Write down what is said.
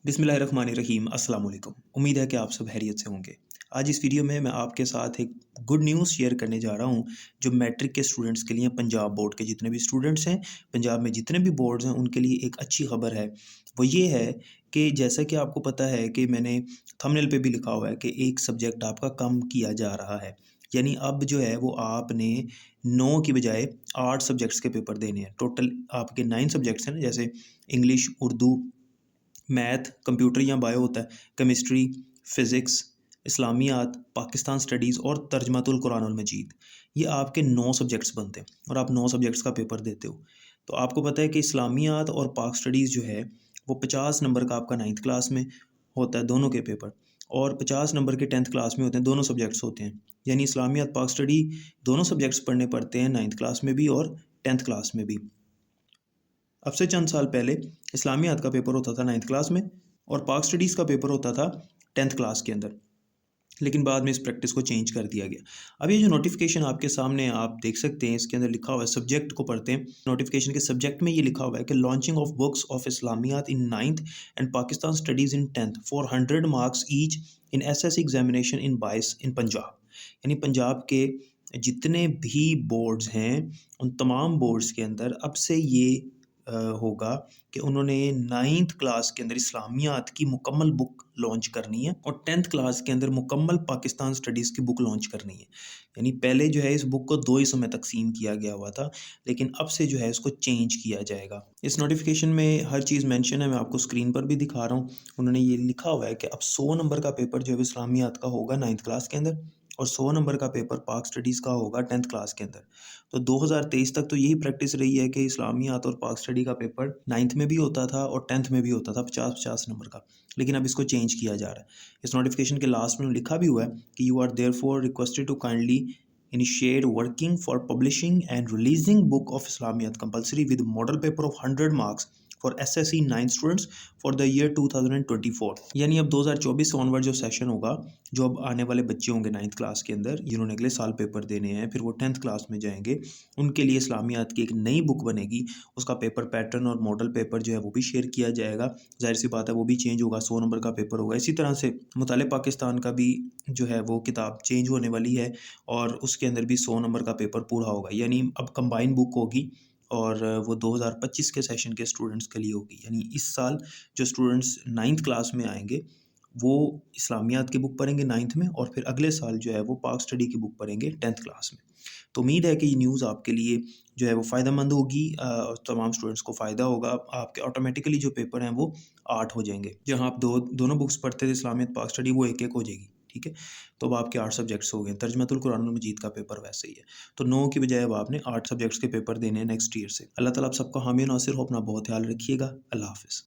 बिस्मिल्लाहिर्रहमानिर्रहीम अस्सलाम वालेकुम। उम्मीद है कि आप सब खैरियत से होंगे। आज इस वीडियो में मैं आपके साथ एक गुड न्यूज़ शेयर करने जा रहा हूँ जो मैट्रिक के स्टूडेंट्स के लिए, पंजाब बोर्ड के जितने भी स्टूडेंट्स हैं, पंजाब में जितने भी बोर्ड्स हैं उनके लिए एक अच्छी खबर है। वो ये है कि जैसा कि आपको पता है कि मैंने थंबनेल पे भी लिखा हुआ है कि एक सब्जेक्ट आपका कम किया जा रहा है। यानी अब जो है वो आपने 9 की बजाय 8 सब्जेक्ट्स के पेपर देने हैं। टोटल आपके 9 सब्जेक्ट्स हैं ना, जैसे इंग्लिश, उर्दू, मैथ, कंप्यूटर या बायो होता है, केमिस्ट्री, फ़िज़िक्स, इस्लामियात, पाकिस्तान स्टडीज़ और तर्जमातुल कुरानुल मजीद। ये आपके 9 सब्जेक्ट्स बनते हैं और आप 9 सब्जेक्ट्स का पेपर देते हो। तो आपको पता है कि इस्लामियात और पाक स्टडीज़ जो है वो 50 नंबर का आपका 9th क्लास में होता है, दोनों के पेपर, और 50 नंबर के 10th क्लास में होते हैं, दोनों सब्जेक्ट्स होते हैं। यानी इस्लामियात, पाक स्टडी दोनों सब्जेक्ट्स पढ़ने पड़ते हैं 9th क्लास में भी और 10th क्लास में भी। अब से चंद साल पहले इस्लामियात का पेपर होता था 9th क्लास में और पाक स्टडीज़ का पेपर होता था 10th क्लास के अंदर, लेकिन बाद में इस प्रैक्टिस को चेंज कर दिया गया। अब ये जो नोटिफिकेशन आपके सामने आप देख सकते हैं, इसके अंदर लिखा हुआ है, सब्जेक्ट को पढ़ते हैं। नोटिफिकेशन के सब्जेक्ट में ये लिखा हुआ है कि launching of books of Islamiyat in 9th and Pakistan studies in 10th for 100 marks each in SSC examination in 22 in Punjab. यानी पंजाब के जितने भी बोर्ड्स हैं उन तमाम बोर्ड्स के अंदर अब से ये होगा कि उन्होंने 9th क्लास के अंदर इस्लामियात की मुकम्मल बुक लॉन्च करनी है और 10th क्लास के अंदर मुकम्मल पाकिस्तान स्टडीज़ की बुक लॉन्च करनी है। यानी पहले जो है इस बुक को 2 हिस्सों में तकसीम किया गया हुआ था, लेकिन अब से जो है इसको चेंज किया जाएगा। इस नोटिफिकेशन में हर चीज़ मेंशन है, मैं आपको स्क्रीन पर भी दिखा रहा हूँ। उन्होंने ये लिखा हुआ है कि अब 100 नंबर का पेपर जो है इस्लामियात का होगा 9th क्लास के अंदर और 100 नंबर का पेपर पाक स्टडीज़ का होगा 10th क्लास के अंदर। तो 2023 तक तो यही प्रैक्टिस रही है कि इस्लामियात और पाक स्टडी का पेपर 9th में भी होता था और 10th में भी होता था 50-50 नंबर का, लेकिन अब इसको चेंज किया जा रहा है। इस नोटिफिकेशन के लास्ट में लिखा भी हुआ है कि you are therefore requested to kindly initiate working for publishing and releasing book of Islamiyat compulsory with model paper of 100 marks for SSC 9 students for the year 2024। यानी अब 2024 से ऑनवर्ड जो सेशन होगा, जो अब आने वाले बच्चे होंगे 9th क्लास के अंदर जिन्होंने अगले साल पेपर देने हैं, फिर वो 10th क्लास में जाएंगे, उनके लिए इस्लामियात की एक नई बुक बनेगी। उसका पेपर पैटर्न और मॉडल पेपर जो है वो भी शेयर किया जाएगा। ज़ाहिर सी बात है वो भी चेंज होगा, 100 नंबर का पेपर होगा। इसी तरह से मुताले पाकिस्तान का भी जो है वो किताब चेंज होने वाली है और उसके अंदर भी 100 नंबर का पेपर पूरा होगा। यानी अब कंबाइन बुक होगी और वो 2025 के सेशन के स्टूडेंट्स के लिए होगी। यानी इस साल जो स्टूडेंट्स 9th क्लास में आएंगे वो इस्लामियात की बुक पढ़ेंगे 9th में और फिर अगले साल जो है वो पाक स्टडी की बुक पढ़ेंगे 10th क्लास में। तो उम्मीद है कि ये न्यूज़ आपके लिए जो है वो फ़ायदेमंद होगी और तमाम स्टूडेंट्स को फ़ायदा होगा। आपके ऑटोमेटिकली जो पेपर हैं वो 8 हो जाएंगे। जहाँ आप दोनों बुक्स पढ़ते थे इस्लामियात, पाक स्टडी, वो एक हो जाएगी। ठीक है, तो अब आपके 8 सब्जेक्ट्स हो गए। तर्जमातुल कुरानुल मजीद का पेपर वैसे ही है, तो 9 की बजाय अब आपने 8 सब्जेक्ट्स के पेपर देने हैं नेक्स्ट ईयर से। अल्लाह ताला आप सबका हामी नासिर हो। अपना बहुत ख्याल रखिएगा। अल्लाह हाफ़िज़।